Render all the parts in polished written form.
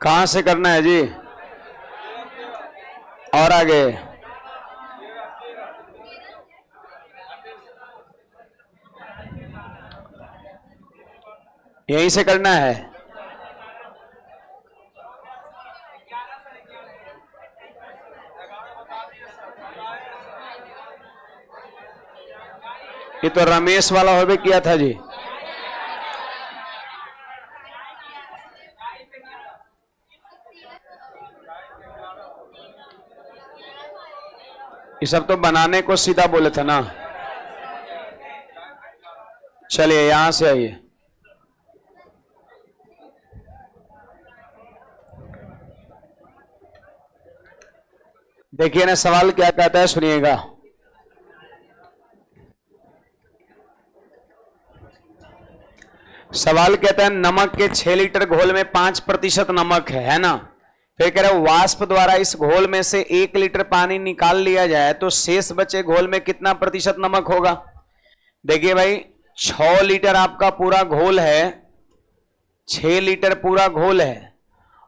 कहां से करना है जी? और आगे यहीं से करना है। ये तो रमेश वाला हो भी किया था जी। ये सब तो बनाने को सीधा बोले थे ना। चलिए यहां से आइए। देखिए ना सवाल क्या कहता है, सुनिएगा। सवाल कहता है नमक के 6 लीटर घोल में 5% नमक है ना। फिर कह रहा है वाष्प द्वारा इस घोल में से 1 लीटर पानी निकाल लिया जाए तो शेष बचे घोल में कितना प्रतिशत नमक होगा। देखिए भाई 6 लीटर आपका पूरा घोल है, 6 लीटर पूरा घोल है,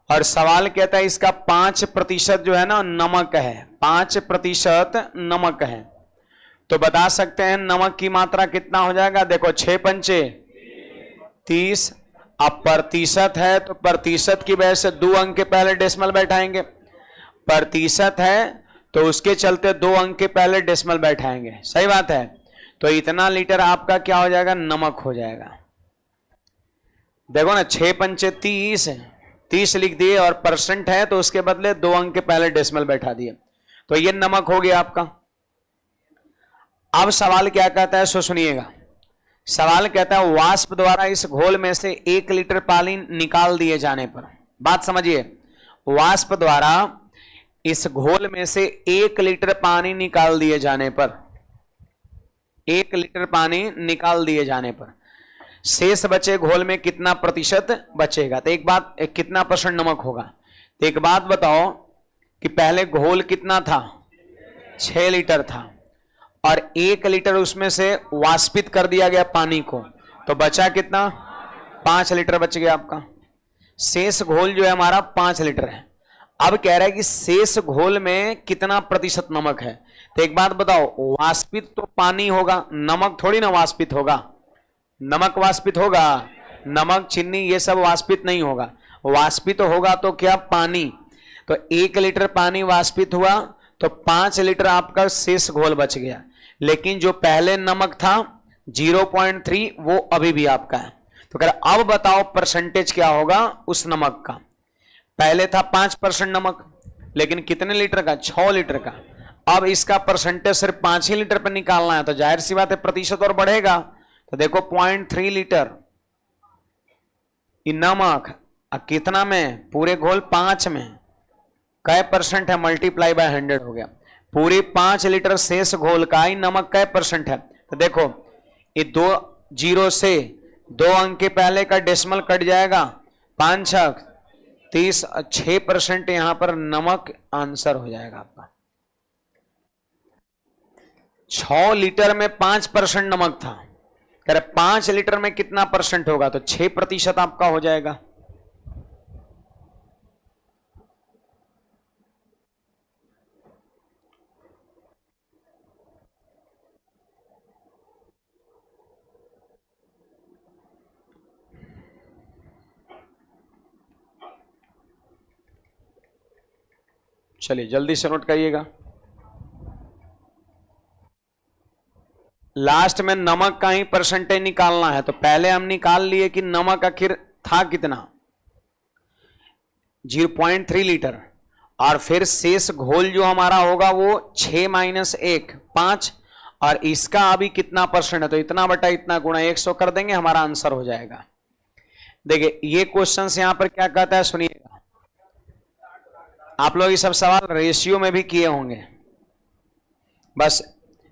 और सवाल कहता है इसका 5% जो है ना नमक है, 5% नमक है। तो बता सकते हैं नमक की मात्रा कितना हो जाएगा। देखो 6 पंचे 30, अब प्रतिशत है तो प्रतिशत की वजह से 2 अंक के पहले डेसिमल बैठाएंगे। प्रतिशत है तो उसके चलते 2 अंक के पहले डेसिमल बैठाएंगे, सही बात है। तो इतना लीटर आपका क्या हो जाएगा, नमक हो जाएगा। देखो ना 6 पंचे 30, 30 लिख दिए और परसेंट है तो उसके बदले 2 अंक के पहले डेसिमल बैठा दिए, तो ये नमक हो गया आपका। अब सवाल क्या कहता है सो सुनिएगा। सवाल कहता है वाष्प द्वारा इस घोल में से 1 लीटर पानी निकाल दिए जाने पर, बात समझिए, वाष्प द्वारा इस घोल में से 1 लीटर पानी निकाल दिए जाने पर, 1 लीटर पानी निकाल दिए जाने पर शेष बचे घोल में कितना प्रतिशत बचेगा। तो एक बात, कितना परसेंट नमक होगा। तो एक बात बताओ कि पहले घोल कितना था, 6 लीटर था, और 1 लीटर उसमें से वाष्पित कर दिया गया पानी को, तो बचा कितना, 5 लीटर बच गया आपका। शेष घोल जो है हमारा 5 लीटर है। अब कह रहा है कि शेष घोल में कितना प्रतिशत नमक है। तो एक बात बताओ, वाष्पित तो पानी होगा, नमक थोड़ी ना वाष्पित होगा। नमक वाष्पित होगा, नमक चीनी ये सब वाष्पित नहीं होगा। वाष्पित होगा तो क्या, पानी। तो 1 लीटर पानी वाष्पित हुआ तो 5 लीटर आपका शेष घोल बच गया। लेकिन जो पहले नमक था 0.3 वो अभी भी आपका है। तो कह रहा अब बताओ परसेंटेज क्या होगा उस नमक का। पहले था 5% नमक, लेकिन कितने लीटर का, 6 लीटर का। अब इसका परसेंटेज सिर्फ 5 ही लीटर पर निकालना है, तो जाहिर सी बात है प्रतिशत और बढ़ेगा। तो देखो 0.3 लीटर नमक, कितना में, पूरे घोल 5 में कै परसेंट है, मल्टीप्लाई बाय 100 हो गया। पूरी 5 लीटर शेष घोल का ही नमक कै परसेंट है। तो देखो ये 2 जीरो से 2 अंक के पहले का डेसिमल कट जाएगा, 5 छक 30, 6% यहां पर नमक आंसर हो जाएगा आपका। 6 लीटर में 5% नमक था, कह रहे 5 लीटर में कितना परसेंट होगा, तो 6% आपका हो जाएगा। चलिए जल्दी से नोट करिएगा। लास्ट में नमक का ही परसेंटेज निकालना है, तो पहले हम निकाल लिए कि नमक आखिर था कितना, 0.3 लीटर, और फिर शेष घोल जो हमारा होगा वो 6 - 1 5, और इसका अभी कितना परसेंट है, तो इतना बटा इतना गुणा 100 कर देंगे, हमारा आंसर हो जाएगा। देखिए ये क्वेश्चन यहां पर क्या कहता है सुनिएगा, आप लोग ये सब सवाल रेशियो में भी किए होंगे, बस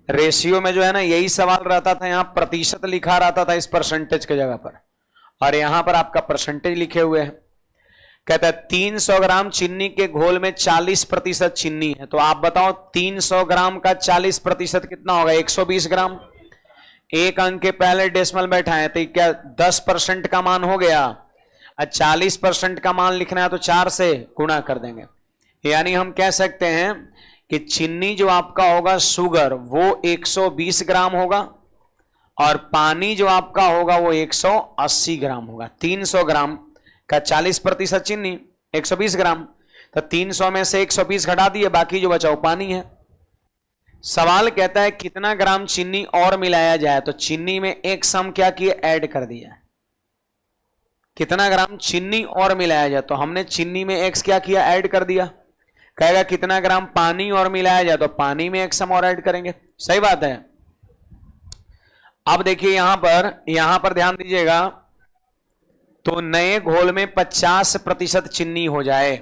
रेशियो में जो है ना यही सवाल रहता था, यहां प्रतिशत लिखा रहता था इस परसेंटेज के जगह पर, और यहां पर आपका परसेंटेज लिखे हुए हैं। कहता है 300 ग्राम चीनी के घोल में 40% चीनी है, तो आप बताओ 300 ग्राम का 40% कितना होगा, 120 ग्राम। एक अंक के पहले डेसिमल बैठा है, तो क्या 10% का मान हो गया, और 40% का मान लिखना है तो 4 से गुणा कर देंगे। यानी हम कह सकते हैं कि चीनी जो आपका होगा शुगर वो 120 ग्राम होगा, और पानी जो आपका होगा वो 180 ग्राम होगा। 300 ग्राम का 40% चीनी 120 ग्राम, तो 300 में से 120 घटा दिए, बाकी जो बचा वो पानी है। सवाल कहता है कितना ग्राम चीनी और मिलाया जाए, तो चीनी में एक सम क्या किए, ऐड कर दिया। कितना ग्राम चीनी और मिलाया जाए, तो हमने चीनी में एक्स क्या किया, ऐड कर दिया। कहेगा कितना ग्राम पानी और मिलाया जाए, तो पानी में एक सम और ऐड करेंगे। सही बात है। अब देखिए यहां पर ध्यान दीजिएगा, तो नए घोल में 50% चीनी हो जाए,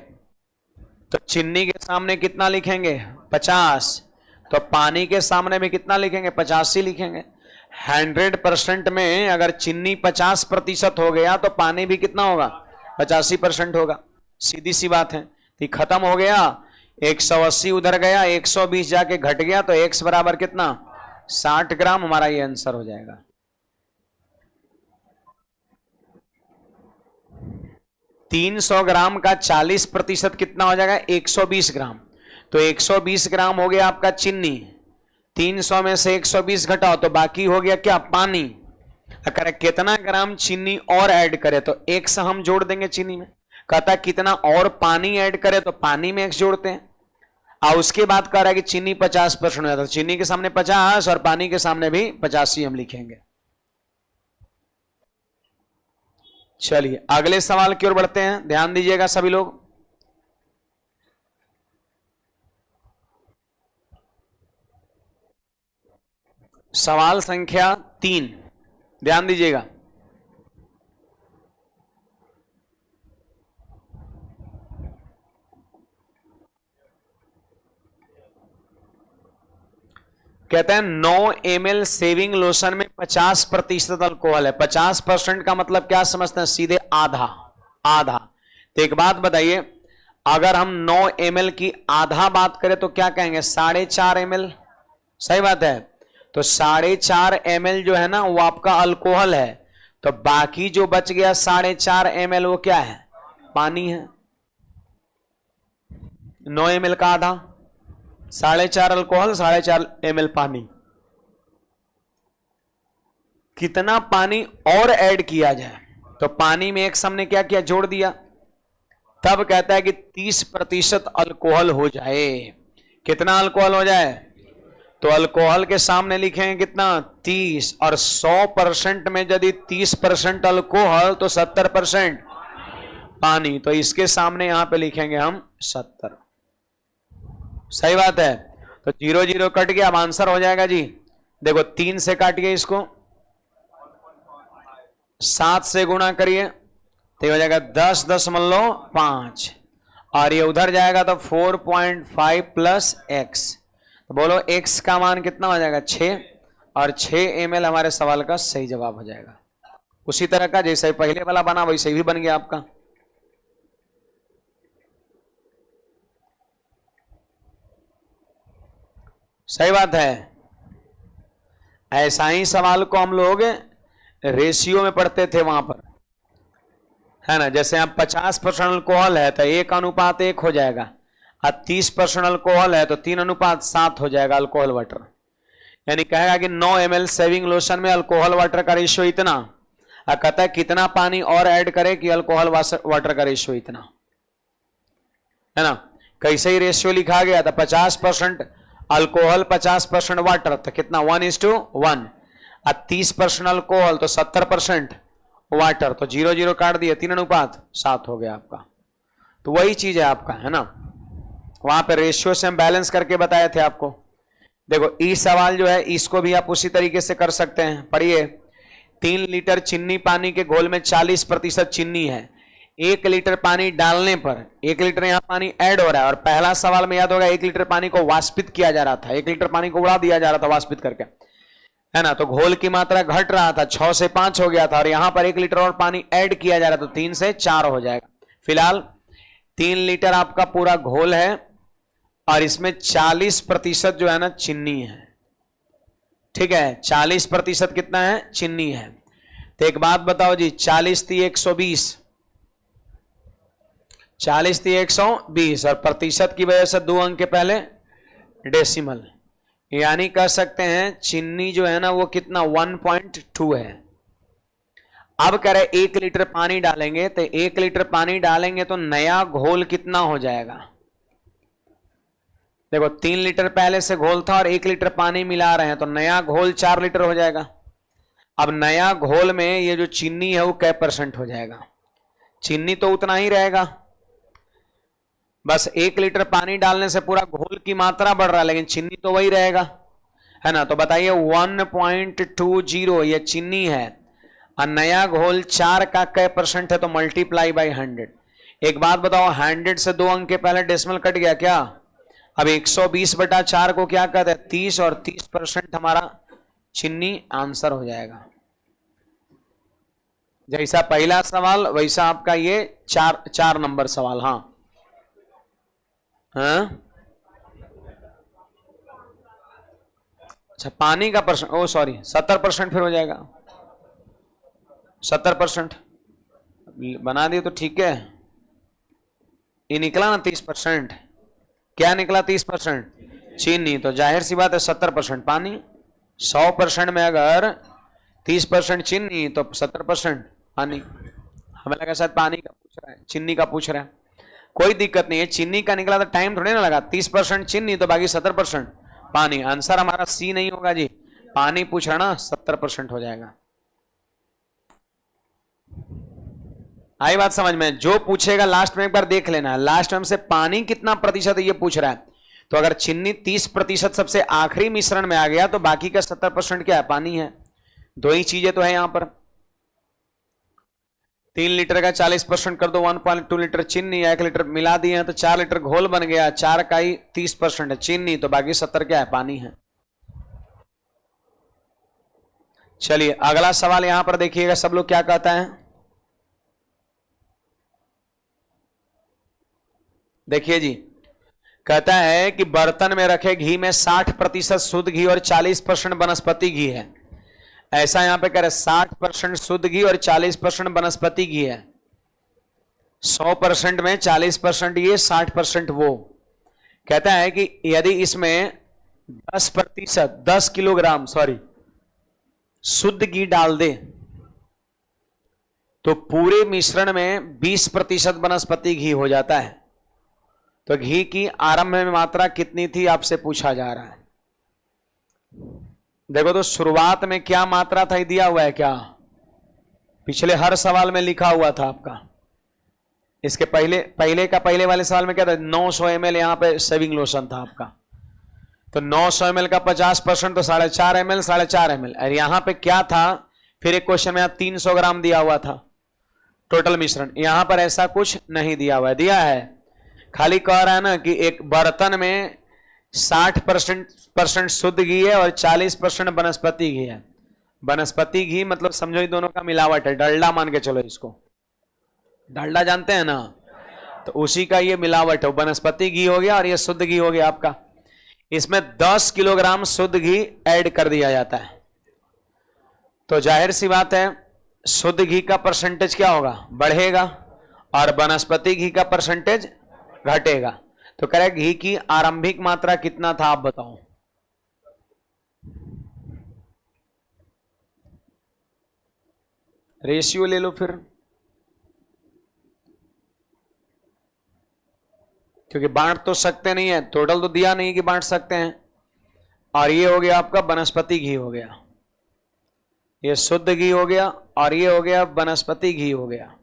तो चीनी के सामने कितना लिखेंगे, 50, तो पानी के सामने में कितना लिखेंगे, 85 लिखेंगे। 100% में अगर चीनी 50% हो गया तो पानी भी कितना होगा, 85% होगा। सीधी सी बात है। तो खत्म हो गया, 180 उधर गया, 120 जाके घट गया, तो x बराबर कितना, 60 ग्राम, हमारा ये आंसर हो जाएगा। तीन 300 ग्राम का 40% कितना हो जाएगा, 120 ग्राम, तो 120 ग्राम हो गया आपका चीनी। 300 में से 120 घटाओ तो बाकी हो गया क्या, पानी। अगर कितना ग्राम चीनी और ऐड करे तो x हम जोड़ देंगे चीनी में। कहता कितना और पानी ऐड करे, तो पानी में x जोड़ते हैं। और उसके बाद कह रहा है कि चीनी 50% हो जाता है, चीनी के सामने 50 और पानी के सामने भी 85 हम लिखेंगे। चलिए अगले सवाल की ओर बढ़ते हैं, ध्यान दीजिएगा सभी लोग। सवाल संख्या 3, ध्यान दीजिएगा। कहते हैं 9 ml सेविंग लोशन में 50% अल्कोहल है। 50% का मतलब क्या समझते हैं, सीधे आधा। आधा। तो एक बात बताइए, अगर हम 9 ml की आधा बात करें तो क्या कहेंगे, 4.5 ml। सही बात है। तो 4.5 ml जो है ना वो आपका अल्कोहल है, तो बाकी जो बच गया 4.5 ml वो क्या है, पानी है। 9 ml का आधा, 4.5 अल्कोहल, 4.5 ml पानी। कितना पानी और ऐड किया जाए, तो पानी में एक हमने क्या किया, जोड़ दिया। तब कहता है कि 30% अल्कोहल हो जाए। कितना अल्कोहल हो जाए, तो अल्कोहल के सामने लिखेंगे कितना, 30, और 100% में यदि 30% अल्कोहल तो 70% पानी, तो इसके सामने यहां पे लिखेंगे हम 70। सही बात है। तो 0 0 कट गया, अब आंसर हो जाएगा जी। देखो 3 से काटिए, इसको 7 से गुणा करिए तो हो जाएगा 10.5, और ये उधर जाएगा तो 4.5 प्लस x। तो बोलो x का मान कितना हो जाएगा, 6, और 6 ml हमारे सवाल का सही जवाब हो जाएगा। उसी तरह का जैसे पहले वाला बना वैसे भी बन गया आपका। सही बात है। ऐसा ही सवाल को हम लोग रेशियो में पढ़ते थे वहां पर, है ना। जैसे आप 50% अल्कोहल है तो 1:1 हो जाएगा, और 30% अल्कोहल है तो 3:7 हो जाएगा अल्कोहल वाटर। यानी कहेगा कि 9 ml सेविंग लोशन में अल्कोहल वाटर का रेशियो इतना, और कहता है कितना पानी और ऐड करे कि अल्कोहल वाटर का रेशियो इतना, है ना। कैसे ही रेशियो लिखा गया था, 50% अल्कोहल 50% वाटर, तो कितना 1:1। अब 30% अल्कोहल तो 70% वाटर, तो 0 0 काट दिया, 3:7 हो गया आपका। तो वही चीज है आपका, है ना, वहां पे रेशियो से हम बैलेंस करके बताए थे आपको। देखो इस सवाल जो है इसको भी आप उसी तरीके से कर सकते हैं। पढ़िए, 3 लीटर चीनी पानी के घोल में 40% चीनी है। 1 लीटर पानी डालने पर 1 लीटर यहां पानी ऐड हो रहा है, और पहला सवाल में याद होगा 1 लीटर पानी को वाष्पित किया जा रहा था, 1 लीटर पानी को उड़ा दिया जा रहा था वाष्पित करके, है ना। तो घोल की मात्रा घट रहा था, 6 से 5 हो गया था, और यहां पर 1 लीटर और पानी ऐड किया जा रहा था, तो 3 से 4 हो जाएगा। फिलहाल 3 लीटर आपका पूरा घोल है, और इसमें 40% जो है ना चीनी है, ठीक है, 40% कितना है, चीनी है। तो एक बात बताओ जी, 40 × 120, 40 × 120, और प्रतिशत की वजह से 2 अंक के पहले डेसिमल, यानी कह सकते हैं चीनी जो है ना वो कितना 1.2 है। अब कह रहे 1 लीटर पानी डालेंगे, तो 1 लीटर पानी डालेंगे तो नया घोल कितना हो जाएगा। देखो 3 लीटर पहले से घोल था और 1 लीटर पानी मिला रहे हैं, तो नया घोल 4 लीटर हो जाएगा। अब नया घोल में ये जो चीनी है वो कै % हो जाएगा, चीनी तो उतना ही रहेगा, बस 1 लीटर पानी डालने से पूरा घोल की मात्रा बढ़ रहा है, लेकिन चीनी तो वही रहेगा, है ना। तो बताइए 1.20 ये चीनी है, और नया घोल 4 का कै % है, तो मल्टीप्लाई बाई 100। एक बात बताओ, 100 से 2 अंक के पहले डेसिमल कट गया क्या। अब 120/4 को क्या कहते हैं, 30, और 30% हमारा चीनी आंसर हो जाएगा। जैसा पहला सवाल वैसा आपका ये 4 नंबर सवाल। हाँ हाँ, अच्छा पानी का परसेंट, ओ सॉरी 70% फिर हो जाएगा, 70% बना दिए तो ठीक है। ये निकला ना 30%, क्या निकला 30% चीनी, तो जाहिर सी बात है 70% पानी। 100% में अगर 30% चीनी तो 70% पानी। हमें लगा शायद पानी का पूछ रहा है, चीनी का पूछ रहा है, कोई दिक्कत नहीं है, चीनी का निकला तो टाइम थोड़ी ना लगा। 30% चीनी तो बाकी 70% पानी। आंसर हमारा सी नहीं होगा जी, पानी पूछ रहा ना, 70% हो जाएगा। आई बात समझ में। जो पूछेगा लास्ट में एक बार देख लेना, लास्ट में हमसे पानी कितना प्रतिशत है ये पूछ रहा है, तो अगर चीनी 30% सबसे आखिरी मिश्रण में आ गया तो बाकी का 70% क्या है, पानी है। दो ही चीजें तो है यहां पर। 3 लीटर का 40% कर दो, 1.2 लीटर चीनी, 1 लीटर मिला दिए हैं तो 4 लीटर घोल बन गया, 4 का ही 30% है चीनी, तो बाकी 70 क्या है, पानी है। चलिए अगला सवाल यहां पर देखिएगा सब लोग क्या कहता है। देखिए जी, कहता है कि बर्तन में रखे घी में 60% शुद्ध घी और 40% वनस्पति घी है। ऐसा यहां पे कह रहे 60% शुद्ध घी और 40% वनस्पति घी है। 100% में 40% ये 60% वो। कहता है कि यदि इसमें 10 किलोग्राम शुद्ध घी डाल दे तो पूरे मिश्रण में 20% वनस्पति घी हो जाता है। तो घी की आरंभ में मात्रा कितनी थी आपसे पूछा जा रहा है। देखो तो शुरुआत में क्या मात्रा था, दिया हुआ है क्या, पिछले हर सवाल में लिखा हुआ था आपका। इसके पहले वाले सवाल में क्या था, 900 ml यहां पे सेविंग लोशन था आपका, तो 900 ml का 50% तो 4.5 ml, 4.5 ml। और यहां पे क्या था, फिर एक क्वेश्चन में 300 ग्राम दिया हुआ था टोटल मिश्रण। यहां पर ऐसा कुछ नहीं दिया हुआ है, दिया है खाली कह रहा है ना कि एक बर्तन में 60% शुद्ध घी है और 40% वनस्पति घी है। वनस्पति घी मतलब समझो ये दोनों का मिलावट है, डलडा मान के चलो इसको, डलडा जानते हैं ना, तो उसी का ये मिलावट है। वनस्पति घी हो गया और ये शुद्ध घी हो गया आपका। इसमें 10 किलोग्राम शुद्ध घी ऐड कर दिया जाता है, तो जाहिर सी बात है शुद्ध घी का परसेंटेज क्या होगा, बढ़ेगा, और वनस्पति घी का परसेंटेज घटेगा। तो कह रहे घी की आरंभिक मात्रा कितना था आप बताओ। रेशियो ले लो फिर, क्योंकि बांट तो सकते नहीं है, टोटल तो दिया नहीं कि बांट सकते हैं। और ये हो गया आपका वनस्पति घी हो गया, ये शुद्ध घी हो गया, और ये हो गया वनस्पति घी हो गया।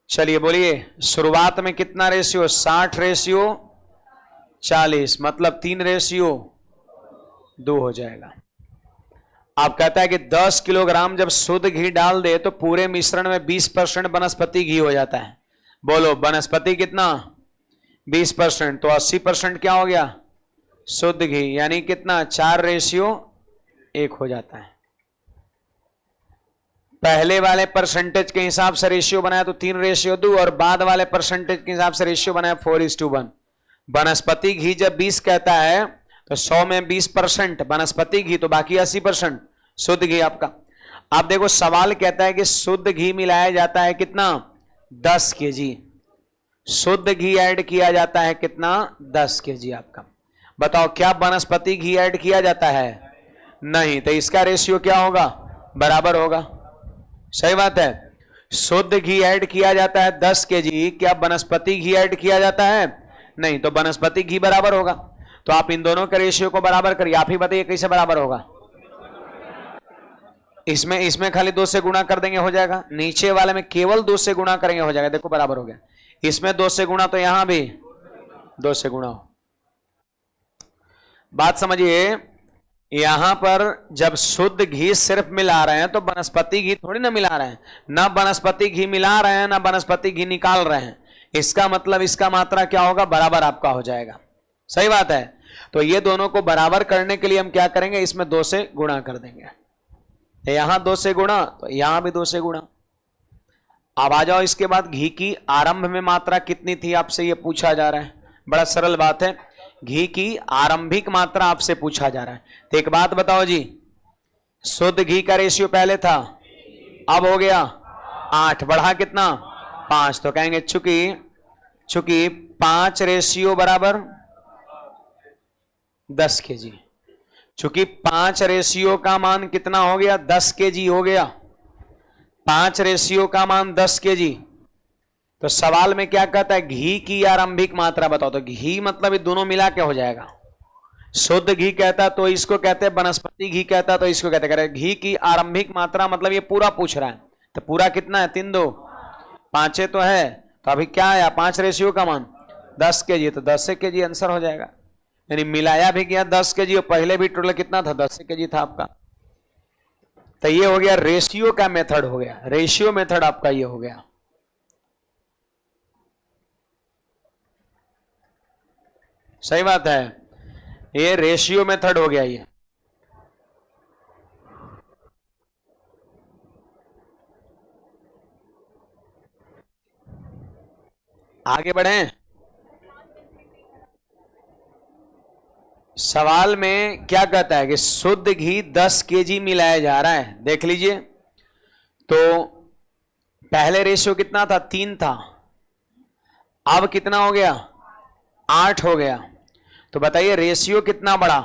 चलिए बोलिए, शुरुआत में कितना रेशियो? 60:40, मतलब 3:2 हो जाएगा। आप कहता है कि 10 किलोग्राम जब शुद्ध घी डाल दे तो पूरे मिश्रण में 20% वनस्पति घी हो जाता है। बोलो वनस्पति कितना? 20%, तो 80% क्या हो गया? शुद्ध घी। यानी कितना? 4:1 हो जाता है। पहले वाले परसेंटेज के हिसाब से रेशियो बनाया तो 3:2, और बाद वाले परसेंटेज के हिसाब से रेशियो बनाया 4:1। वनस्पति घी जब 20 कहता है तो 100 में 20% वनस्पति घी, तो बाकी 80% शुद्ध घी आपका। आप देखो सवाल कहता है कि शुद्ध घी मिलाया जाता है कितना? 10 kg। शुद्ध घी ऐड किया जाता है कितना? 10 kg आपका। बताओ क्या वनस्पति घी ऐड किया जाता है? नहीं, तो इसका रेशियो क्या होगा? बराबर होगा। सही बात है। शुद्ध घी ऐड किया जाता है 10 kg, क्या वनस्पति घी ऐड किया जाता है? नहीं, तो वनस्पति घी बराबर होगा। तो आप इन दोनों के रेशियो को बराबर करिए। आप ही बताइए कैसे बराबर होगा? इसमें खाली 2 से गुणा कर देंगे हो जाएगा, नीचे वाले में केवल 2 से गुणा करेंगे हो जाएगा। देखो बराबर हो गया। इसमें 2 से गुणा तो यहां भी 2 से गुणा हो। बात समझिए, यहां पर जब शुद्ध घी सिर्फ मिला रहे हैं तो वनस्पति घी थोड़ी ना मिला रहे हैं। ना वनस्पति घी मिला रहे हैं, ना वनस्पति घी निकाल रहे हैं। इसका मतलब इसका मात्रा क्या होगा? बराबर आपका हो जाएगा। सही बात है। तो ये दोनों को बराबर करने के लिए हम क्या करेंगे? इसमें 2 से गुणा कर देंगे। यहां 2 से गुणा, तो यहां भी 2 से गुणा। अब आ जाओ, इसके बाद घी की आरंभ में मात्रा कितनी थी आपसे ये पूछा जा रहा है। बड़ा सरल बात है, घी की आरंभिक मात्रा आपसे पूछा जा रहा है। तो एक बात बताओ जी, शुद्ध घी का रेशियो पहले था, अब हो गया 8, बढ़ा कितना? 5। तो कहेंगे चूंकि 5 रेशियो बराबर 10 kg, चूंकि 5 रेशियो का मान कितना हो गया? 10 kg हो गया। 5 रेशियो का मान 10 kg। तो सवाल में क्या कहता है? घी की आरंभिक मात्रा बताओ। तो घी मतलब ये दोनों मिला के हो जाएगा। शुद्ध घी कहता तो इसको कहते हैं, वनस्पति घी कहता तो इसको कहते हैं। घी की आरंभिक मात्रा मतलब ये पूरा पूछ रहा है। तो पूरा कितना है? 3:2, 5 तो है। तो अभी क्या आया? 5 रेशियो का मान 10 kg, तो 10 kg आंसर हो जाएगा। यानी मिलाया भी गया 10 kg, और पहले भी टोटल कितना था? 10 kg था आपका। तो ये हो गया रेशियो का मेथड हो गया। रेशियो मेथड आपका ये हो गया। सही बात है, ये रेशियो मेथड हो गया। ये आगे बढ़ें। सवाल में क्या कहता है कि शुद्ध घी 10 kg मिलाया जा रहा है। देख लीजिए, तो पहले रेशियो कितना था? 3 था। अब कितना हो गया? 8 हो गया। तो बताइए रेशियो कितना बढ़ा?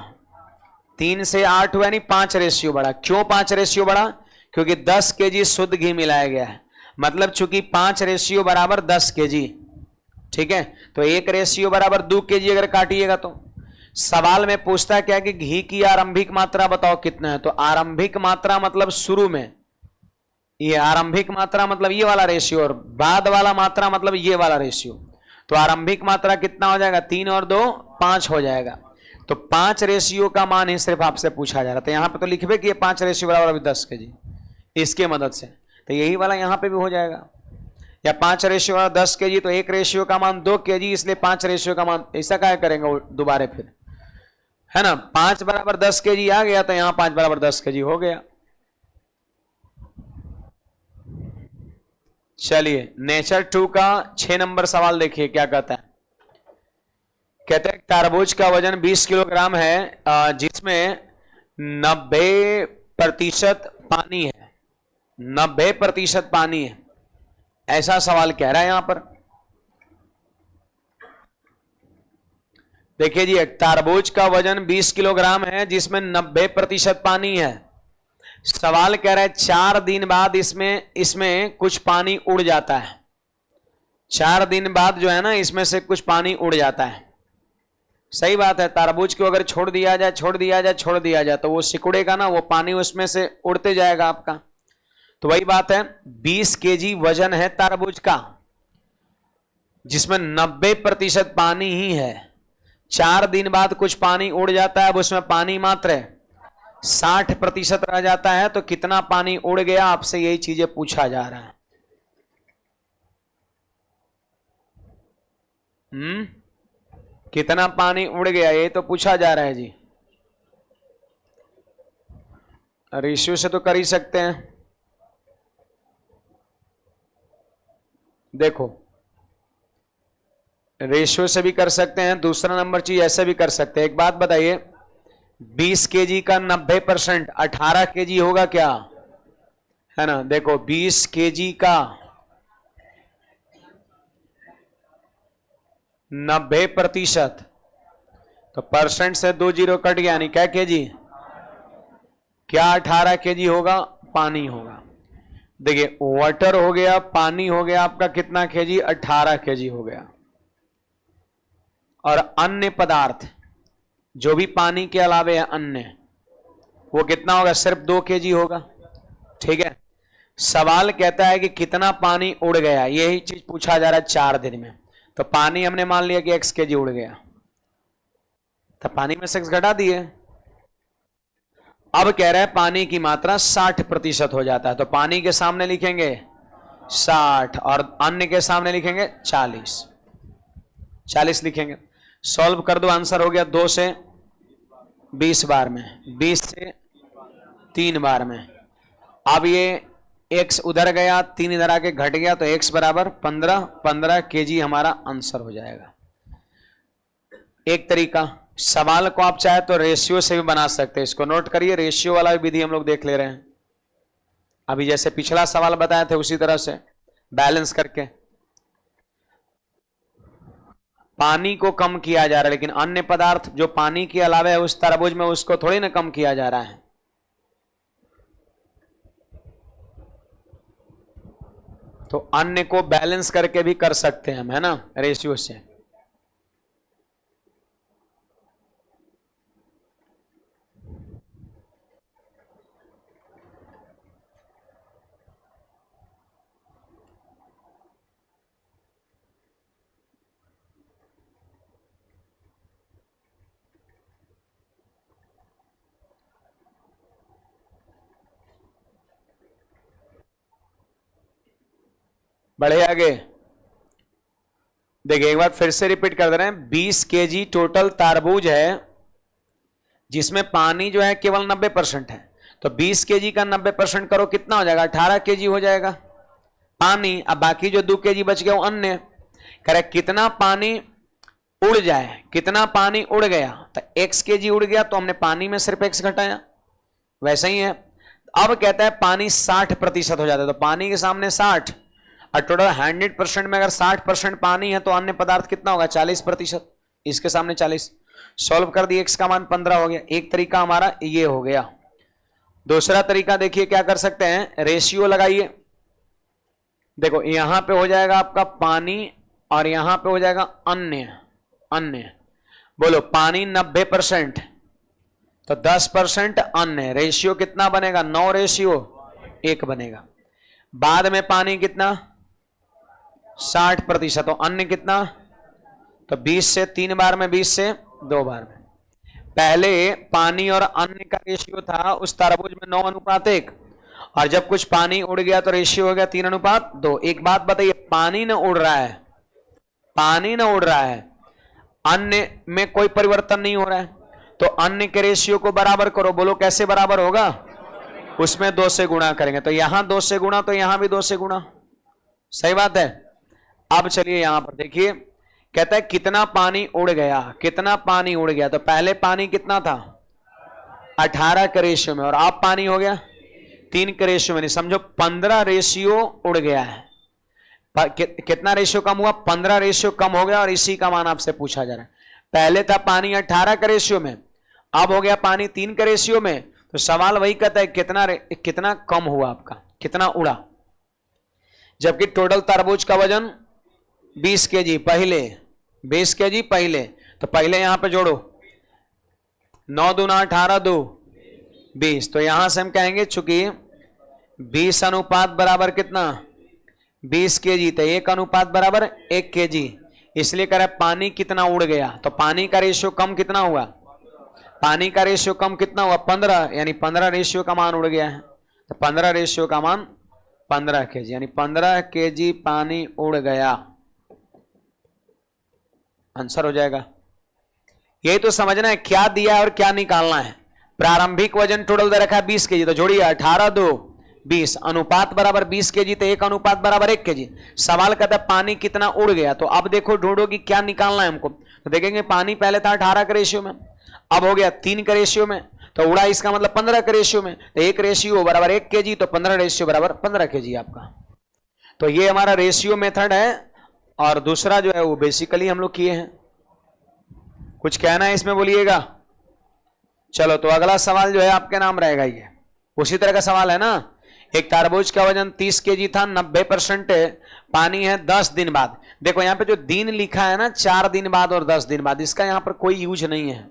3 से 8 हुआ, यानी 5 रेशियो बढ़ा। क्यों 5 रेशियो बढ़ा? क्योंकि 10 kg शुद्ध घी मिलाया गया है। मतलब चूंकि 5 रेशियो बराबर 10 kg, ठीक है। तो 1 रेशियो बराबर 2 kg अगर काटिएगा तो सवाल में पूछता है क्या कि घी की आरंभिक मात्रा बताओ कितना है। तो आरंभिक मात्रा मतलब शुरू में, ये आरंभिक मात्रा मतलब ये वाला रेशियो, और बाद वाला मात्रा मतलब ये वाला रेशियो। तो आरंभिक मात्रा कितना हो जाएगा? 3 और 2 5 हो जाएगा। तो 5 रेशियो का मान ही सिर्फ आपसे पूछा जा रहा था। यहां पे तो लिखबे कि 5 रेशियो बराबर अभी 10 kg, इसके मदद से। तो यही वाला यहां पे भी हो जाएगा। या 5 रेशियो वाला 10 kg, तो 1 रेशियो का मान 2 kg, इसलिए 5 रेशियो का मान। ऐसा क्या करेंगे दोबारा फिर, है ना? 5 बराबर 10 kg आ गया, तो यहां 5 बराबर 10 kg हो गया। चलिए नेचर 2 का 6 नंबर सवाल देखिए क्या कहता है। कहते हैं तरबूज का वजन 20 किलोग्राम है, जिसमें 90% पानी है। 90% पानी है, ऐसा सवाल कह रहा है यहां पर। देखिए जी, तरबूज का वजन 20 किलोग्राम है, जिसमें 90% पानी है। सवाल कह रहा है 4 दिन बाद इसमें कुछ पानी उड़ जाता है। 4 दिन बाद जो है ना इसमें से कुछ पानी उड़ जाता है। सही बात है, तरबूज को अगर छोड़ दिया जाए तो वो सिकुड़ेगा ना, वो पानी उसमें से उड़ते जाएगा आपका। तो वही बात है, 20 केजी वजन है तरबूज का, जिसमें 90% पानी ही है। 4 दिन बाद कुछ पानी उड़ जाता है, अब उसमें पानी मात्र 60% रह जाता है। तो कितना पानी उड़ गया, आपसे यही चीजें पूछा जा रहा है। कितना पानी उड़ गया, ये तो पूछा जा रहा है जी। रेशियो से तो कर ही सकते हैं। देखो, रेशियो से भी कर सकते हैं, दूसरा नंबर चीज ऐसे भी कर सकते हैं। एक बात बताइए, 20 केजी का 90% 18 केजी होगा क्या, है ना। देखो 20 केजी का 90%, तो परसेंट से 2 जीरो कट गया, यानी क्या केजी, क्या 18 केजी होगा, पानी होगा। देखिए वाटर हो गया, पानी हो गया आपका कितना केजी, 18 केजी हो गया। और अन्य पदार्थ जो भी पानी के अलावे है अन्य, वो कितना होगा, सिर्फ 2 केजी होगा। ठीक है, सवाल कहता है कि कितना पानी उड़ गया, यही चीज पूछा जा रहा है 4 दिन में। तो पानी हमने मान लिया कि x केजी उड़ गया, तो पानी में से x घटा दिए। अब कह रहा है पानी की मात्रा 60% हो जाता है, तो पानी के सामने लिखेंगे 60 और अन्य के सामने लिखेंगे 40 लिखेंगे। सॉल्व कर दो, आंसर हो गया 2 से 20 बार में, 20 से 3 बार में। अब ये x उधर गया, 3 इधर आके घट गया, तो x बराबर 15 केजी हमारा आंसर हो जाएगा। एक तरीका, सवाल को आप चाहे तो रेशियो से भी बना सकते हैं, इसको नोट करिए, रेशियो वाला विधि हम लोग देख ले रहे हैं। अभी जैसे पिछला सवाल बताए थे उसी तरह से बैलेंस करके पानी को कम किया जा रहा है, लेकिन अन्य पदार्थ जो पानी के अलावा है उस तरबूज में, उसको थोड़ी ना कम किया जा रहा है। तो अन्य को बैलेंस करके भी कर सकते हैं हम, है ना, रेशियो से। बढ़े आगे, देखिए एक बार फिर से रिपीट कर दे रहे हैं। 20 केजी टोटल तरबूज है, जिसमें पानी जो है केवल 90% है। तो 20 केजी का 90% करो, कितना हो जाएगा, 18 केजी हो जाएगा पानी। अब बाकी जो 2 केजी बच गया वो अन्य। करे कितना पानी उड़ जाए, कितना पानी उड़ गया, तो x केजी उड़ गया, तो हमने पानी में सिर्फ x घटाया, वैसे ही है। अब कहता है पानी 60% हो जाता है, तो पानी के सामने 60, और टोटल 100% में अगर 60% पानी है तो अन्य पदार्थ कितना होगा, 40%, इसके सामने 40। सॉल्व कर दिए, x का मान 15 हो गया। एक तरीका हमारा ये हो गया। दूसरा तरीका देखिए क्या कर सकते हैं, रेशियो लगाइए। देखो यहां पे हो जाएगा आपका पानी और यहां पे हो जाएगा अन्य। बोलो पानी 90%, तो 10% अन्य, रेशियो कितना बनेगा, 9:1 बनेगा। बाद में पानी कितना, 60%, तो अन्य कितना, तो 20 से 3 बार में, 20 से 2 बार में। पहले पानी और अन्य का रेशियो था उस तरबूज में 9:1, और जब कुछ पानी उड़ गया तो रेशियो हो गया 3:2। एक बात बताइए, पानी ना उड़ रहा है, पानी ना उड़ रहा है, अन्य में कोई परिवर्तन नहीं हो रहा है, तो अन्य के रेशियो को बराबर करो। बोलो कैसे बराबर होगा, उसमें 2 से गुणा करेंगे, तो यहां 2 से गुणा, तो यहां भी 2 से गुणा। सही बात है। अब चलिए यहां पर देखिए, कहता है कितना पानी उड़ गया, कितना पानी उड़ गया। तो पहले पानी कितना था, 18 के रेशियो में, और अब पानी हो गया 3 के रेशियो में। नहीं समझो, 15 रेशियो उड़ गया है। कितना रेशियो कम हुआ, 15 रेशियो कम हो गया, और इसी का मान आपसे पूछा जा रहा है। पहले था पानी 18 के रेशियो में, अब हो गया पानी 3 के रेशियो में। तो सवाल वही कहता है कितना कम हुआ आपका, कितना उड़ा, जबकि टोटल तरबूज का वजन 20 kg पहले, 20 kg पहले, तो पहले यहां पे जोड़ो 9 दूना 18 2 20, तो यहां से हम कहेंगे चूंकि 20 अनुपात बराबर कितना 20 kg, तो 1 अनुपात बराबर 1 kg, इसलिए कह रहा है पानी कितना उड़ गया, तो पानी का रेशियो कम कितना हुआ, पानी का रेशियो कम कितना हुआ 15, यानी 15 रेशियो का मान उड़ गया है, तो 15 रेशियो का मान 15 kg, यानी 15 kg पानी उड़ गया, आंसर हो जाएगा। यही तो समझना है क्या दिया है और क्या निकालना है। प्रारंभिक वजन टोटल दे रखा है 20 kg, तो जोड़िए 18 2 20, अनुपात बराबर 20 kg, तो 1 अनुपात बराबर 1 kg। सवाल कहता है पानी कितना उड़ गया, तो अब देखो ढूंढो कि क्या निकालना है हमको, तो देखेंगे पानी पहले था 18 के रेशियो में, अब हो गया 3 के रेशियो में, तो उड़ा इसका मतलब 15 के रेशियो में, तो 1 रेशियो बराबर 1 kg, तो 15 रेशियो बराबर 15 kg आपका। तो ये हमारा रेशियो मेथड है, और दूसरा जो है वो बेसिकली हम लोग किए हैं। कुछ कहना है इसमें बोलिएगा। चलो तो अगला सवाल जो है आपके नाम रहेगा, ये उसी तरह का सवाल है ना। एक तरबूज का वजन 30 kg था, 90% पानी है 10 दिन बाद। देखो यहां पे जो दिन लिखा है ना 4 दिन बाद और 10 दिन बाद, इसका यहां पर कोई यूज नहीं है,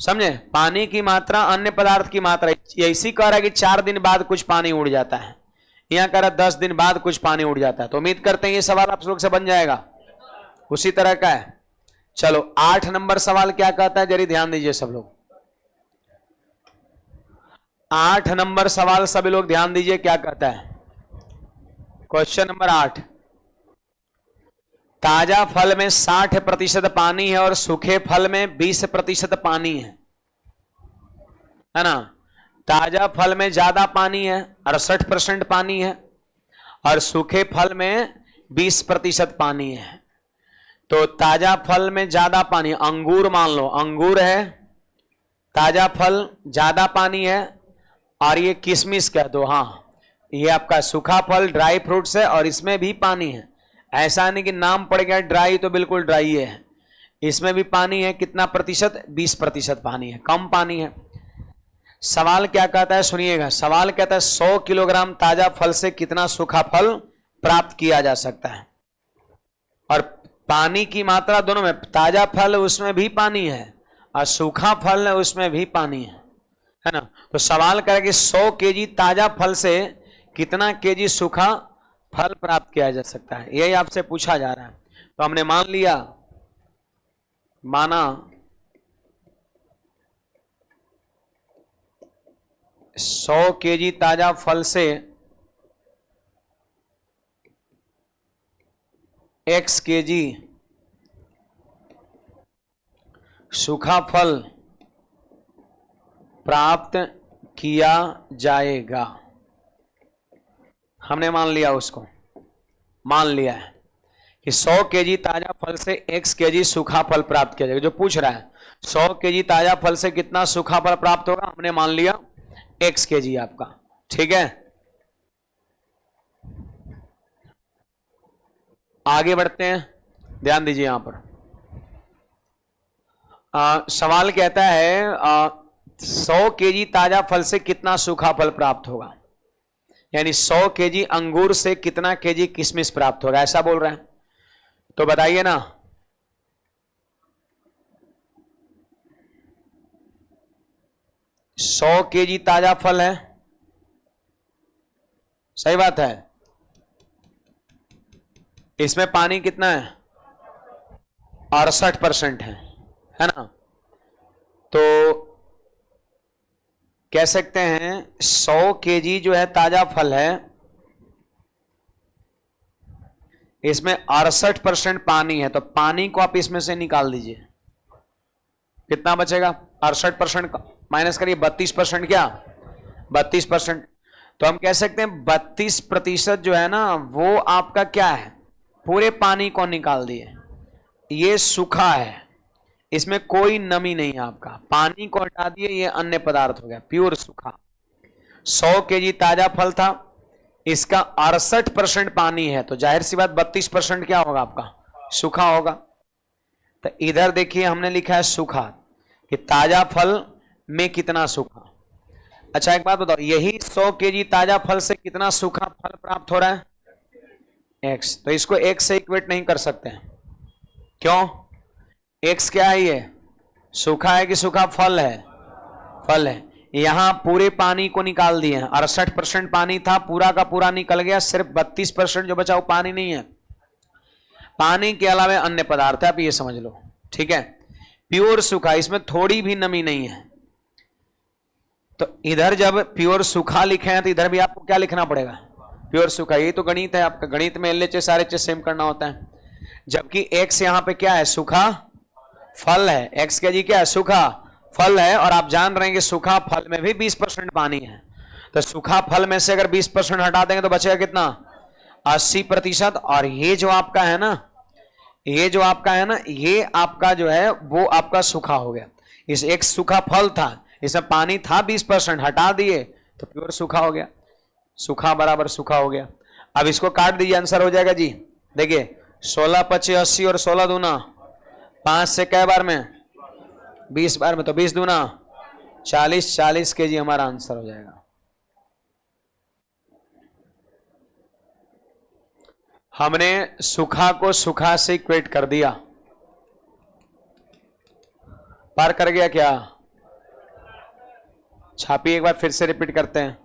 समझे। पानी की मात्रा अन्य पदार्थ की मात्रा, ऐसी कह रहा है कि 4 दिन बाद कुछ पानी उड़ जाता है, यहां कह रहा है 10 दिन बाद कुछ पानी उड़ जाता है। तो उम्मीद करते हैं ये सवाल आप लोग से बन जाएगा, उसी तरह का है। चलो 8 नंबर सवाल क्या कहता है, जरी ध्यान दीजिए सब लोग। 8 नंबर सवाल सभी लोग ध्यान दीजिए क्या कहता है। क्वेश्चन नंबर 8, ताजा फल में 60% पानी है और सूखे फल में 20% पानी है ना। ताजा फल में ज्यादा पानी है 68% पानी है, और सूखे फल में 20% पानी है। तो ताजा फल में ज्यादा पानी, अंगूर मान लो, अंगूर है, ताजा फल ज्यादा पानी है, और ये किशमिश कह दो, हाँ ये आपका सूखा फल ड्राई फ्रूट्स है और इसमें भी पानी है। ऐसा नहीं कि नाम पड़ गया ड्राई तो बिल्कुल ड्राई है, इसमें भी पानी है। कितना प्रतिशत, 20% पानी है, कम पानी है। सवाल क्या कहता है सुनिएगा, सवाल कहता है 100 किलोग्राम ताजा फल से कितना सूखा फल प्राप्त किया जा सकता है। और पानी की मात्रा दोनों में, ताजा फल उसमें भी पानी है और सूखा फल उसमें भी पानी है ना। तो सवाल करें कि 100 kg ताजा फल से कितना kg सूखा फल प्राप्त किया जा सकता है, यही आपसे पूछा जा रहा है। तो हमने मान लिया, माना 100 kg ताजा फल से x kg सूखा फल प्राप्त किया जाएगा। हमने मान लिया, उसको मान लिया है कि 100 kg ताजा फल से x kg सूखा फल प्राप्त किया जाएगा। जो पूछ रहा है 100 kg ताजा फल से कितना सूखा फल प्राप्त होगा, हमने मान लिया x kg आपका, ठीक है। आगे बढ़ते हैं, ध्यान दीजिए यहां पर। सवाल कहता है 100 kg ताजा फल से कितना सूखा फल प्राप्त होगा, यानी 100 kg अंगूर से कितना kg किशमिश प्राप्त होगा, ऐसा बोल रहे हैं। तो बताइए ना, सौ kg ताजा फल है, सही बात है। इसमें पानी कितना है, 68% है ना। तो कह सकते हैं 100 kg जो है ताजा फल है, इसमें 68% पानी है, तो पानी को आप इसमें से निकाल दीजिए, कितना बचेगा 68% माइनस करिए 32%, क्या 32%। तो हम कह सकते हैं 32% जो है ना वो आपका क्या है, पूरे पानी को निकाल दिए। ये सूखा है, इसमें कोई नमी नहीं है आपका, पानी को हटा दिए, ये अन्य पदार्थ हो गया, प्योर सूखा। 100 kg ताजा फल था, इसका 68% पानी है, तो जाहिर सी बात 32% क्या होगा आपका, सूखा होगा। तो इधर देखिए हमने लिखा है सूखा, कि ताजा फल में कितना सूखा। अच्छा एक बात बताओ, यही 100 kg ताजा फल से कितना सूखा फल प्राप्त हो रहा है, एक्स, तो इसको एक्स से इक्वेट नहीं कर सकते हैं। क्यों? एक्स क्या है? ये सूखा है कि सूखा फल है? फल है। यहां पूरे पानी को निकाल दिए हैं, 68% पानी था, पूरा का पूरा निकल गया, सिर्फ 32% जो बचा वो पानी नहीं है, पानी के अलावा अन्य पदार्थ है, आप ये समझ लो। ठीक है, प्योर सूखा, इसमें थोड़ी भी नमी नहीं है। तो इधर जब प्योर सूखा लिखे हैं तो इधर भी आपको क्या लिखना पड़ेगा? प्योर सूखा। ये तो गणित है आपका, गणित में LHS RHS सेम करना होता है। जबकि एक्स यहां पे क्या है? सूखा फल है। एक्स का जी क्या है? सूखा फल है। और आप जान रहे हैं कि सूखा फल में भी 20% पानी है, तो सूखा फल में से अगर 20% हटा देंगे तो बचेगा कितना? 80%। और ये जो आपका है ना, ये जो आपका है ना, ये आपका जो है वो आपका सूखा हो गया। इस एक सूखा फल था, इसमें पानी था 20%, हटा दिए तो प्योर सूखा हो गया। सूखा बराबर सूखा हो गया। अब इसको काट दीजिए, आंसर हो जाएगा जी। देखिए 16 25 80 और 16 दूना 5 से कै बार में? 20 बार में, तो 20 दूना 40, 40 kg हमारा आंसर हो जाएगा। हमने सूखा को सूखा से इक्वेट कर दिया। पार कर गया क्या? छापी एक बार फिर से रिपीट करते हैं।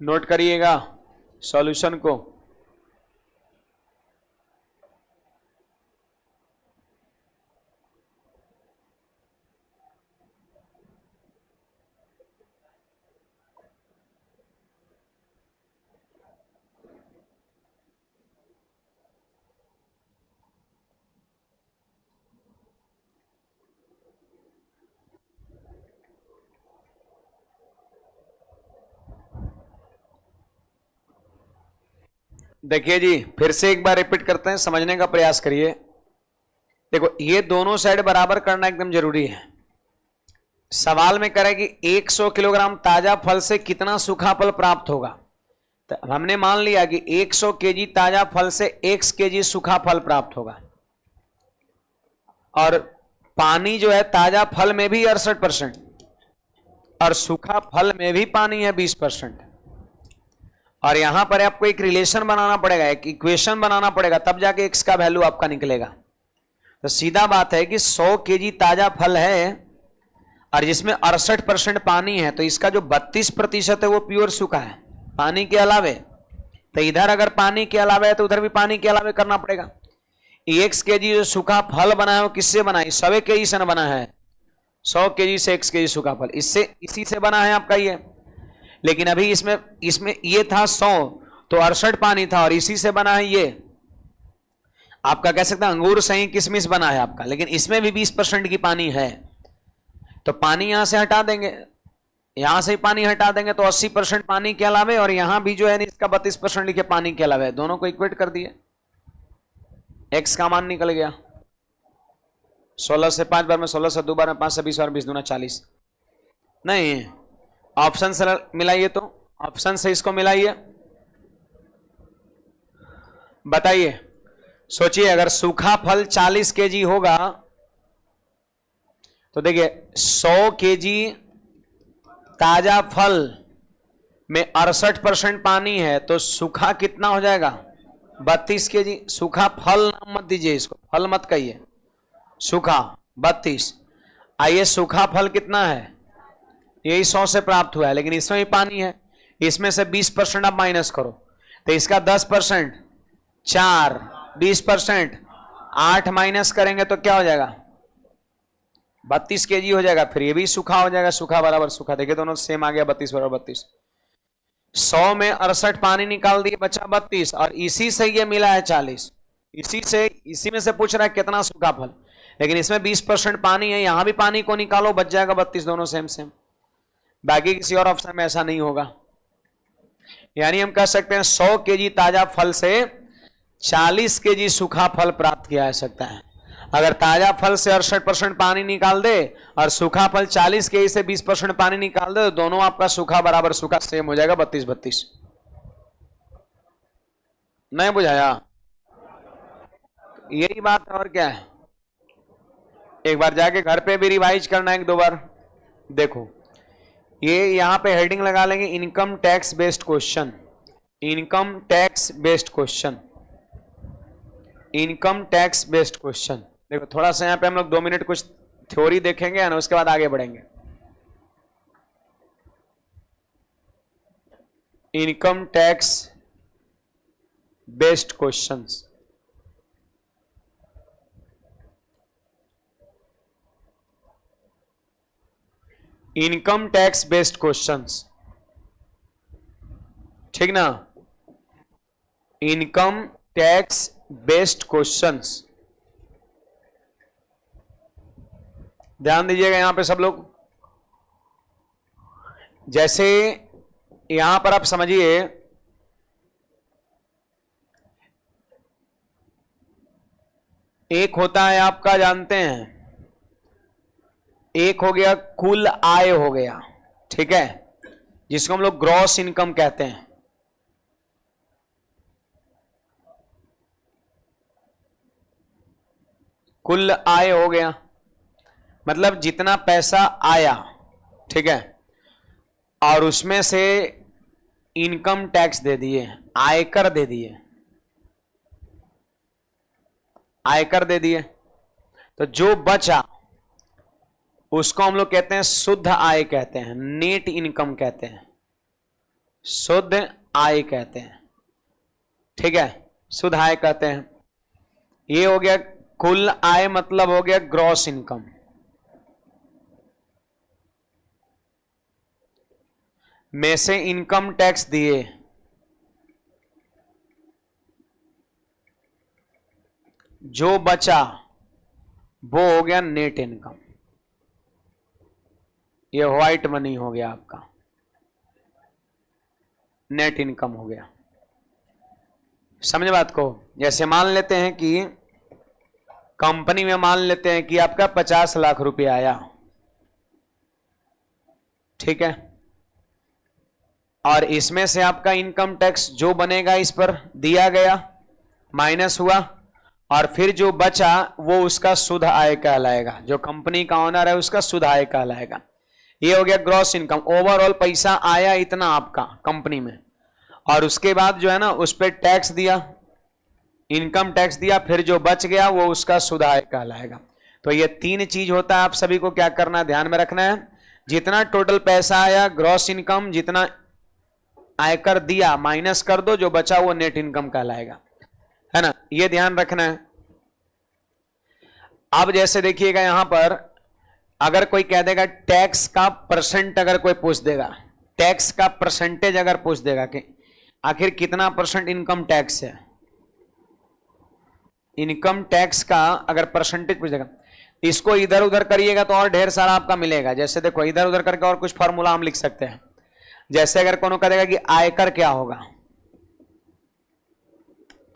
नोट करिएगा सॉल्यूशन को। देखिए जी, फिर से एक बार रिपीट करते हैं, समझने का प्रयास करिए। देखो ये दोनों साइड बराबर करना एकदम जरूरी है। सवाल में करें कि 100 किलोग्राम ताजा फल से कितना सूखा फल प्राप्त होगा, तो हमने मान लिया कि 100 केजी ताजा फल से x केजी सूखा फल प्राप्त होगा। और पानी जो है ताजा फल में भी 68% और सूखा फल में भी पानी है 20%। और यहां पर आपको एक रिलेशन बनाना पड़ेगा, एक इक्वेशन बनाना पड़ेगा, तब जाके x का वैल्यू आपका निकलेगा। तो सीधा बात है कि 100 केजी ताजा फल है और जिसमें 68% पानी है, तो इसका जो 32% है वो प्योर सूखा है, पानी के अलावे। तो इधर अगर पानी के अलावे है तो उधर भी पानी के अलावे करना पड़ेगा। x केजी जो सूखा फल बना है वो किससे बना है? 100 केजी से बना है। 100 केजी से x केजी सूखा फल, इससे इसी से बना है आपका ये। लेकिन अभी इसमें ये था 100, तो 68 पानी था, और इसी से बना है ये आपका, कह सकते हैं अंगूर सही किशमिश बना है आपका, लेकिन इसमें भी 20% की पानी है। तो पानी यहां से हटा देंगे, यहां से पानी हटा देंगे तो 80% पानी के अलावे, और यहां भी जो है इसका 32% लिखे पानी के अलावे, दोनों को इक्वेट कर दिए, x का मान निकल गया। 16 से 5 बार में 16 से 2 बार में 5 से 20 और 20 दूना 40। नहीं, ऑप्शन से मिलाइए, तो ऑप्शन से इसको मिलाइए, बताइए, सोचिए अगर सूखा फल 40 केजी होगा तो देखिए 100 केजी ताजा फल में 68% पानी है, तो सूखा कितना हो जाएगा? 32 केजी। सूखा फल नाम मत दीजिए, इसको फल मत कहिए, सूखा 32। आइए सूखा फल कितना है? यही 100 से प्राप्त हुआ है, लेकिन इसमें भी पानी है, इसमें से 20% आप माइनस करो, तो इसका 10% 4, 20% 8 माइनस करेंगे तो क्या हो जाएगा? 32 केजी हो जाएगा। फिर ये भी सूखा हो जाएगा, सूखा बराबर सूखा, देखिए दोनों सेम आ गया, 32 बराबर 32। 100 में 68 पानी निकाल दिए, बचा 32, और इसी से ये मिला है 40। इसी में से पूछ रहा है कितना सूखा फल, लेकिन इसमें 20% पानी है, यहां भी पानी को निकालो, बच जाएगा 32, दोनों सेम सेम। बाकी किसी और ऑप्शन में ऐसा नहीं होगा। यानी हम कह सकते हैं 100 केजी ताजा फल से 40 केजी सूखा फल प्राप्त किया जा सकता है। अगर ताजा फल से 68% पानी निकाल दे और सूखा फल 40 के से 20% पानी निकाल दे तो दोनों आपका सूखा बराबर सूखा सेम हो जाएगा 32-32। नहीं बुझाया? यही बात है और क्या है। एक बार जाके घर पे भी रिवाइज करना एक दो बार। देखो ये यहां पे हेडिंग लगा लेंगे income tax based question, income tax based question, income tax based question. देखो थोड़ा सा यहां पे हम लोग 2 मिनट कुछ थ्योरी देखेंगे ना, उसके बाद आगे बढ़ेंगे। Income tax based questions, income tax based questions, ठीक ना। इनकम टैक्स बेस्ड क्वेश्चंस, ध्यान दीजिएगा यहां पे सब लोग। जैसे यहां पर आप समझिए एक होता है आपका, जानते हैं, एक हो गया कुल आय हो गया, ठीक है, जिसको हम लोग ग्रॉस इनकम कहते हैं। कुल आय हो गया मतलब जितना पैसा आया, ठीक है, और उसमें से इनकम टैक्स दे दिए, आयकर दे दिए, आयकर दे दिए, तो जो बचा उसको हम लोग कहते हैं शुद्ध आय कहते हैं, नेट इनकम कहते हैं, शुद्ध आय कहते हैं, ठीक है, शुद्ध आय कहते हैं। ये हो गया कुल आय, मतलब हो गया ग्रॉस इनकम। में से इनकम टैक्स दिए, जो बचा वो हो गया नेट इनकम। ये व्हाइट मनी हो गया आपका, नेट इनकम हो गया। समझ बात को। जैसे मान लेते हैं कि कंपनी में मान लेते हैं कि आपका 50 लाख रुपए आया, ठीक है, और इसमें से आपका इनकम टैक्स जो बनेगा इस पर दिया गया, माइनस हुआ, और फिर जो बचा वो उसका शुद्ध आय कहलाएगा, जो कंपनी का ओनर है उसका शुद्ध आय कहलाएगा। ये हो गया ग्रॉस इनकम। ओवरऑल पैसा आया इतना आपका कंपनी में, और उसके बाद जो है ना उस पर टैक्स दिया, इनकम टैक्स दिया, फिर जो बच गया वो उसका शुद्ध आय कहलाएगा। तो ये 3 चीज होता है, आप सभी को क्या करना है, ध्यान में रखना है। जितना टोटल पैसा आया ग्रॉस इनकम, जितना आयकर दिया माइनस कर दो, जो बचा वो नेट इनकम कहलाएगा, है ना, ये ध्यान रखना है। अब जैसे देखिएगा यहां पर अगर कोई कह देगा टैक्स का परसेंट, अगर कोई पूछ देगा टैक्स का परसेंटेज, अगर पूछ देगा कि आखिर कितना परसेंट इनकम टैक्स है, इनकम टैक्स का अगर परसेंटेज पूछ देगा, इसको इधर उधर करिएगा तो और ढेर सारा आपका मिलेगा। जैसे देखो इधर उधर करके और कुछ फॉर्मूला हम लिख सकते हैं। जैसे अगर कोनो कह देगा कि आयकर क्या होगा,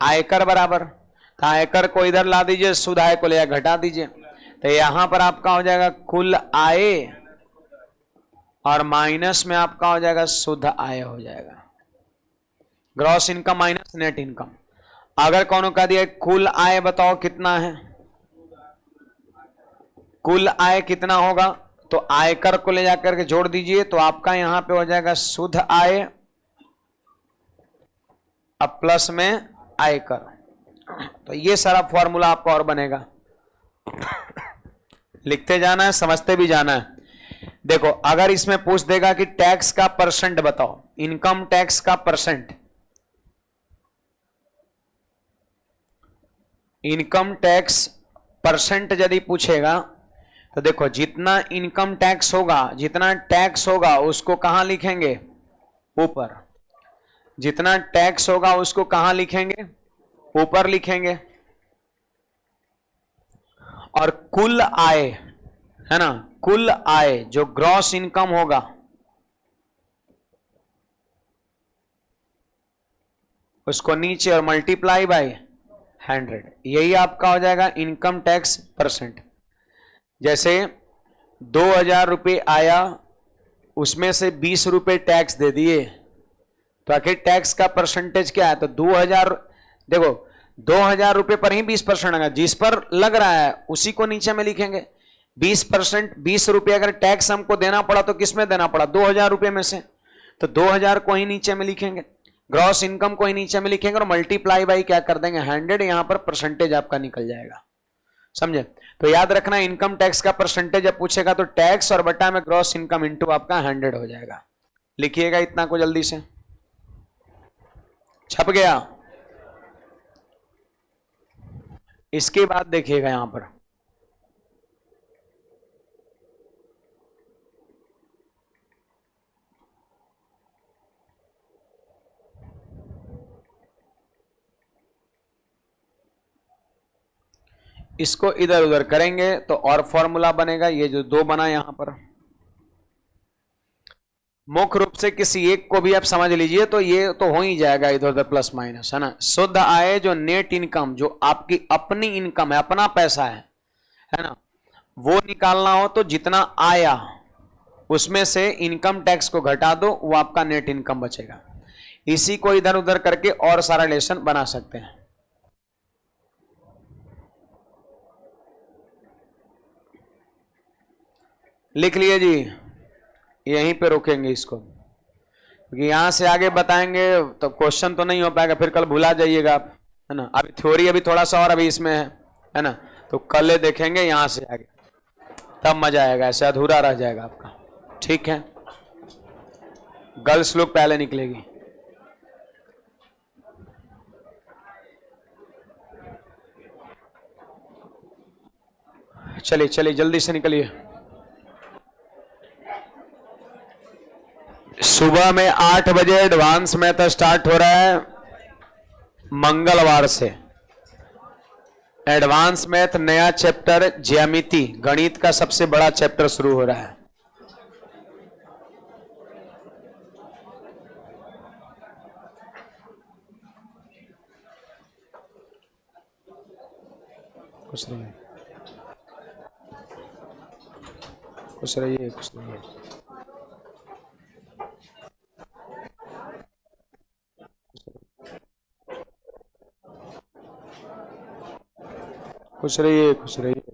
आयकर बराबर, तो आयकर को इधर ला दीजिए, शुद्ध आय को ले घटा दीजिए, तो यहां पर आपका हो जाएगा कुल आय और माइनस में आपका हो जाएगा शुद्ध आय हो जाएगा, gross income minus net income. अगर कोनो कह दिया कुल आय बताओ कितना है, कुल आय कितना होगा, तो आयकर को ले जाकर के जोड़ दीजिए, तो आपका यहां पे हो जाएगा शुद्ध आय अब प्लस में आयकर। तो ये सारा फॉर्मूला आपका और बनेगा, लिखते जाना है, समझते भी जाना है। देखो अगर इसमें पूछ देगा कि टैक्स का परसेंट बताओ, इनकम टैक्स का परसेंट, इनकम टैक्स परसेंट यदि पूछेगा तो देखो जितना इनकम टैक्स होगा, जितना टैक्स होगा उसको कहां लिखेंगे, ऊपर, जितना टैक्स होगा उसको कहां लिखेंगे, ऊपर लिखेंगे। और कुल आय है ना, कुल आय जो ग्रॉस इनकम होगा उसको नीचे और मल्टीप्लाई बाय 100। यही आपका हो जाएगा इनकम टैक्स परसेंट। जैसे 2000 रुपये आया, उसमें से 20 रुपये टैक्स दे दिए, तो आखिर टैक्स का परसेंटेज क्या है? तो 2000, देखो 2000 रुपये पर ही 20% आएगा, जिस पर लग रहा है उसी को नीचे में लिखेंगे। 20%, 20 रुपये अगर टैक्स हमको देना पड़ा तो किस में देना पड़ा? 2000 रुपये में से, तो 2000 को ही नीचे में लिखेंगे, ग्रॉस इनकम को ही नीचे में लिखेंगे और मल्टीप्लाई बाई क्या कर देंगे? 100। यहां पर परसेंटेज आपका निकल जाएगा, समझे? तो याद रखना, इनकम टैक्स का परसेंटेज जब पूछेगा तो टैक्स और बटा में ग्रॉस इनकम इंटू आपका 100 हो जाएगा। लिखिएगा इतना को जल्दी से, छप गया। इसके बाद देखिएगा यहां पर इसको इधर उधर करेंगे तो और फॉर्मूला बनेगा। ये जो 2 बना यहां पर, मुख्य रूप से किसी एक को भी आप समझ लीजिए तो ये तो हो ही जाएगा इधर उधर प्लस माइनस, है ना। शुद्ध आय जो नेट इनकम, जो आपकी अपनी इनकम है, अपना पैसा है ना, वो निकालना हो तो जितना आया उसमें से इनकम टैक्स को घटा दो, वो आपका नेट इनकम बचेगा। इसी को इधर उधर करके और सारा रिलेशन बना सकते हैं। लिख लिए जी, यहीं पे रोकेंगे इसको, क्योंकि यहां से आगे बताएंगे तो क्वेश्चन तो नहीं हो पाएगा, फिर कल भुला जाइएगा आप, है ना। अभी थ्योरी अभी थोड़ा सा और अभी इसमें है ना, तो कल देखेंगे यहां से आगे, तब मजा आएगा, ऐसे अधूरा रह जाएगा आपका। ठीक है, गर्ल्स लोग पहले निकलेगी। चलिए चलिए जल्दी से निकलिए। सुबह में 8 बजे एडवांस मैथ स्टार्ट हो रहा है, मंगलवार से। एडवांस मैथ नया चैप्टर ज्यामिति, गणित का सबसे बड़ा चैप्टर शुरू हो रहा है। खुश रहिए, खुश रहिए, खुश रहिए। खुश रहिए, खुश रहिए।